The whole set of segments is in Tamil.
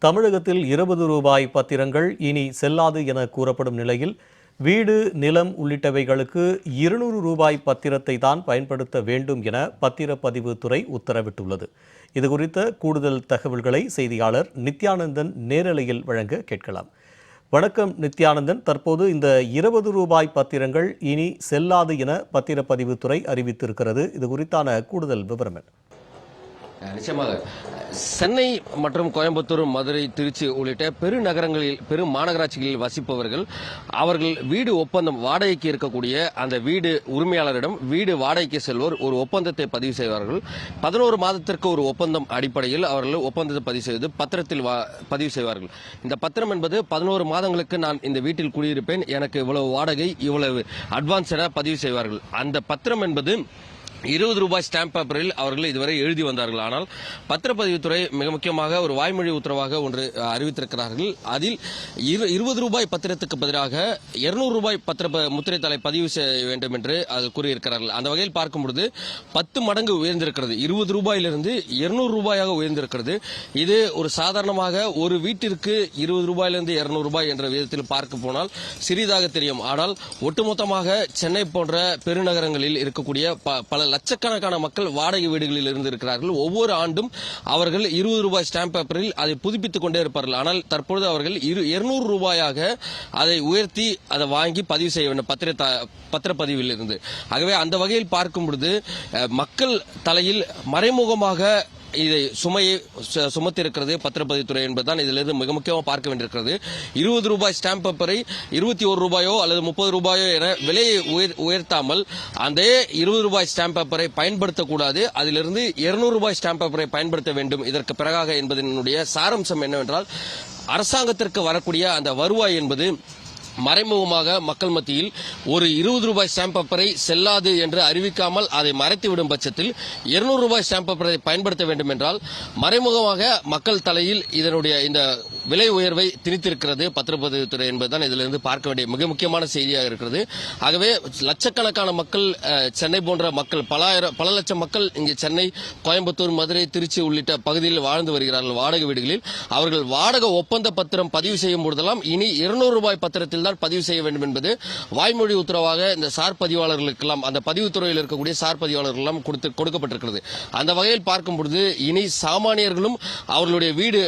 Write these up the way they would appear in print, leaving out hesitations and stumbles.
தமிழகத்தில் 20 ரூபாய் பத்திரங்கள் இனி செல்லாது என கூறப்படும் நிலையில் வீடு, நிலம் உள்ளிட்டவைகளுக்கு 200 ரூபாய் பத்திரத்தை தான் பயன்படுத்த வேண்டும் என பத்திரப்பதிவு துறை உத்தரவிட்டுள்ளது. இதுகுறித்த கூடுதல் தகவல்களை செய்தியாளர் நித்யானந்தன் நேரலையில் வழங்க கேட்கலாம். வணக்கம் நித்யானந்தன், தற்போது இந்த 20 ரூபாய் பத்திரங்கள் இனி செல்லாது என பத்திரப்பதிவு துறை அறிவித்திருக்கிறது. இது குறித்தான கூடுதல் விவரம் என்ன? நிச்சயமாக சென்னை மற்றும் கோயம்புத்தூர், மதுரை, திருச்சி உள்ளிட்ட பெரு மாநகராட்சிகளில் வசிப்பவர்கள் அவர்கள் வீடு ஒப்பந்தம் வாடகைக்கு இருக்கக்கூடிய அந்த வீடு உரிமையாளரிடம் வீடு வாடகைக்கு செல்வோர் ஒரு ஒப்பந்தத்தை பதிவு செய்வார்கள். 11 மாதத்திற்கு ஒரு ஒப்பந்தம் அடிப்படையில் அவர்கள் ஒப்பந்தத்தை பதிவு செய்து பத்திரத்தில் பதிவு செய்வார்கள். இந்த பத்திரம் என்பது 11 மாதங்களுக்கு நான் இந்த வீட்டில் குடியிருப்பேன், எனக்கு இவ்வளவு வாடகை, இவ்வளவு அட்வான்ஸ் என பதிவு செய்வார்கள். அந்த பத்திரம் என்பது 20 ரூபாய் ஸ்டாம்ப் பேப்பரில் அவர்கள் இதுவரை எழுதி வந்தார்கள். ஆனால் பத்திரப்பதிவுத்துறை மிக முக்கியமாக ஒரு வாய்மொழி உத்தரவாக ஒன்று அறிவித்திருக்கிறார்கள். அதில் 20 ரூபாய் பத்திரத்துக்கு பதிலாக 200 ரூபாய் முத்திரைத்தாளை பதிவு செய்ய வேண்டும் என்று அது கூறியிருக்கிறார்கள். அந்த வகையில் பார்க்கும்பொழுது 10 மடங்கு உயர்ந்திருக்கிறது. 20 ரூபாயிலிருந்து 200 ரூபாயாக உயர்ந்திருக்கிறது. இது ஒரு சாதாரணமாக ஒரு வீட்டிற்கு 20 ரூபாயிலிருந்து 200 ரூபாய் என்ற விதத்தில் பார்க்க போனால் சிறிதாக தெரியும். ஆனால் ஒட்டுமொத்தமாக சென்னை போன்ற பெருநகரங்களில் இருக்கக்கூடிய பல லட்சக்கணக்கான மக்கள் வாடகை வீடுகளில் இருந்திருக்கிறார்கள். ஒவ்வொரு ஆண்டும் அவர்கள் 20 ரூபாய் ஸ்டாம்ப் பேப்பரில் அதை புதுப்பித்துக் கொண்டே இருப்பார்கள். ஆனால் தற்பொழுது அவர்கள் 200 ரூபாயாக அதை உயர்த்தி அதை வாங்கி பதிவு செய்ய வேண்டும் பத்திரப்பதிவில் இருந்து. ஆகவே அந்த வகையில் பார்க்கும் பொழுது மக்கள் தலையில் மறைமுகமாக இதை சுமையை சுமத்திருக்கிறது பத்திரப்பதிவுத்துறை என்பதுதான் இதிலிருந்து மிக முக்கியமாக பார்க்க வேண்டியிருக்கிறது. 20 ரூபாய் ஸ்டாம்ப் பேப்பரை 21 ரூபாயோ அல்லது 30 ரூபாயோ என விலையை உயர்த்தாமல் அந்த 20 ரூபாய் ஸ்டாம்ப் பேப்பரை பயன்படுத்தக்கூடாது, அதிலிருந்து 200 ரூபாய் ஸ்டாம்ப் பேப்பரை பயன்படுத்த வேண்டும் இதற்கு பிறகாக என்பதனுடைய சாராம்சம் என்னவென்றால், அரசாங்கத்திற்கு வரக்கூடிய அந்த வருவாய் என்பது மறைமுகமாக மக்கள் மத்தியில் ஒரு 20 ரூபாய் ஸ்டாம்ப் பேப்பரை செல்லாது என்று அறிவிக்காமல் அதை மறைத்துவிடும் பட்சத்தில் 200 ரூபாய் ஸ்டாம்ப் பேப்பரை பயன்படுத்த வேண்டும் என்றால் மறைமுகமாக மக்கள் தலையில் இதனுடைய இந்த விலை உயர்வை திணித்திருக்கிறது பத்திரப்பதிவுத்துறை என்பதுதான் இதிலிருந்து பார்க்க வேண்டிய மிக முக்கியமான செய்தியாக இருக்கிறது. ஆகவே லட்சக்கணக்கான மக்கள், சென்னை போன்ற மக்கள், பல லட்சம் மக்கள் இங்கே சென்னை, கோயம்புத்தூர், மதுரை, திருச்சி உள்ளிட்ட பகுதியில் வாழ்ந்து வருகிறார்கள் வாடகை வீடுகளில். அவர்கள் வாடகை ஒப்பந்த பத்திரம் பதிவு செய்யும் போதெல்லாம் இனி 200 ரூபாய் பத்திரத்தில் தான் பதிவு செய்ய வேண்டும் என்பது வாய்மொழி உத்தரவாக இந்த சார் பதிவாளர்களுக்கெல்லாம், அந்த பதிவுத்துறையில் இருக்கக்கூடிய சார் பதிவாளர்கள் கொடுக்கப்பட்டிருக்கிறது. அந்த வகையில் பார்க்கும் பொழுது இனி சாமானியர்களும் அவர்களுடைய வீடு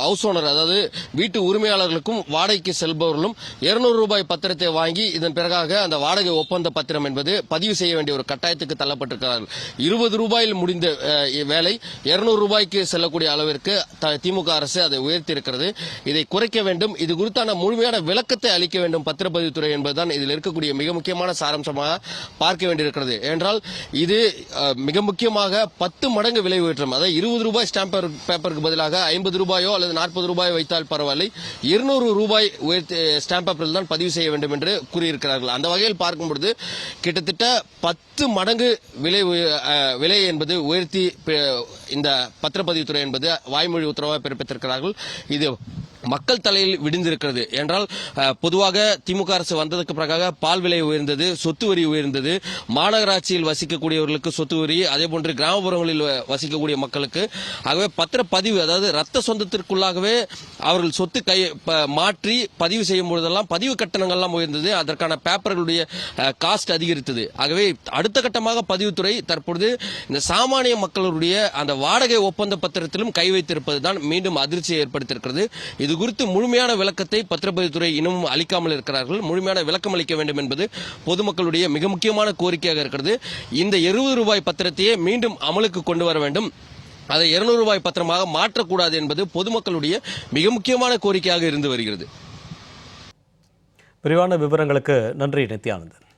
ஹவுஸ் ஓனர், அதாவது வீட்டு உரிமையாளர்களுக்கும் வாடகைக்கு செல்பவர்களும் 200 ரூபாய் பத்திரத்தை வாங்கி இதன் பிறகாக அந்த வாடகை ஒப்பந்த பத்திரம் என்பது பதிவு செய்ய வேண்டிய ஒரு கட்டாயத்துக்கு தள்ளப்பட்டிருக்கிறார்கள். 20 ரூபாயில் முடிந்த வேலை 200 ரூபாய்க்கு செல்லக்கூடிய அளவிற்கு திமுக அரசு அதை உயர்த்தி இருக்கிறது. இதை குறைக்க வேண்டும். இது குறித்தான முழுமையான விளக்கத்தை அளிக்க வேண்டும் பத்திரப்பதிவுத்துறை என்பதுதான் இதில் இருக்கக்கூடிய மிக முக்கியமான சாராம்சமாக பார்க்க வேண்டியிருக்கிறது. என்றால் இது மிக முக்கியமாக 10 மடங்கு விலை உயர்த்தம். அதாவது 20 ரூபாய் ஸ்டாம்ப் பேப்பருக்கு பதிலாக 50 ரூபாயோ அல்லது 40 ரூபாயோ வைத்தால் பரவாயில்லை, 200 ரூபாய் ஸ்டாம்ப் பேப்பரில் தான் பதிவு செய்ய வேண்டும் என்று கூறியிருக்கிறார்கள். அந்த வகையில் பார்க்கும்பொழுது கிட்டத்தட்ட 10 மடங்கு விலை என்பது உயர்த்தி இந்த பத்திரப்பதிவுத்துறை என்பது வாய்மொழி உத்தரவாக பிறப்பித்திருக்கிறார்கள். இது மக்கள் தலையில் விடிந்திருக்கிறது. என்றால் பொதுவாக திமுக அரசு வந்ததற்கு பிறகாக பால் விலை உயர்ந்தது, சொத்து வரி உயர்ந்தது, மாநகராட்சியில் வசிக்கக்கூடியவர்களுக்கு சொத்து வரி, அதே போன்று கிராமப்புறங்களில் வசிக்கக்கூடிய மக்களுக்கு. ஆகவே பத்திரப்பதிவு, அதாவது ரத்த சொந்தத்திற்குள்ளாகவே அவர்கள் சொத்து மாற்றி பதிவு செய்யும் பொழுதெல்லாம் பதிவு கட்டணங்கள்லாம் உயர்ந்தது, அதற்கான பேப்பர்களுடைய காஸ்ட் அதிகரித்தது. ஆகவே அடுத்த கட்டமாக பதிவுத்துறை தற்பொழுது இந்த சாமானிய மக்களுடைய அந்த வாடகை ஒப்பந்த பத்திரத்திலும் கை வைத்திருப்பதுதான் மீண்டும் அதிர்ச்சியை ஏற்படுத்தியிருக்கிறது. இது குறித்து முழுமையான விளக்கத்தை பத்திரப்பதிவுத்துறை இன்னும் அளிக்காமல் இருக்கிறார்கள். முழுமையான விளக்கம் அளிக்க வேண்டும் என்பது பொதுமக்களுடைய மிக முக்கியமான கோரிக்கையாக இருக்கிறது. இந்த 20 ரூபாய் பத்திரத்தையே மீண்டும் அமலுக்கு கொண்டு வர வேண்டும், அதை 200 ரூபாய் பத்திரமாக மாற்றக்கூடாது என்பது பொதுமக்களுடைய மிக முக்கியமான கோரிக்கையாக இருந்து வருகிறது. விரிவான விவரங்களுக்கு நன்றி நித்யானந்தன்.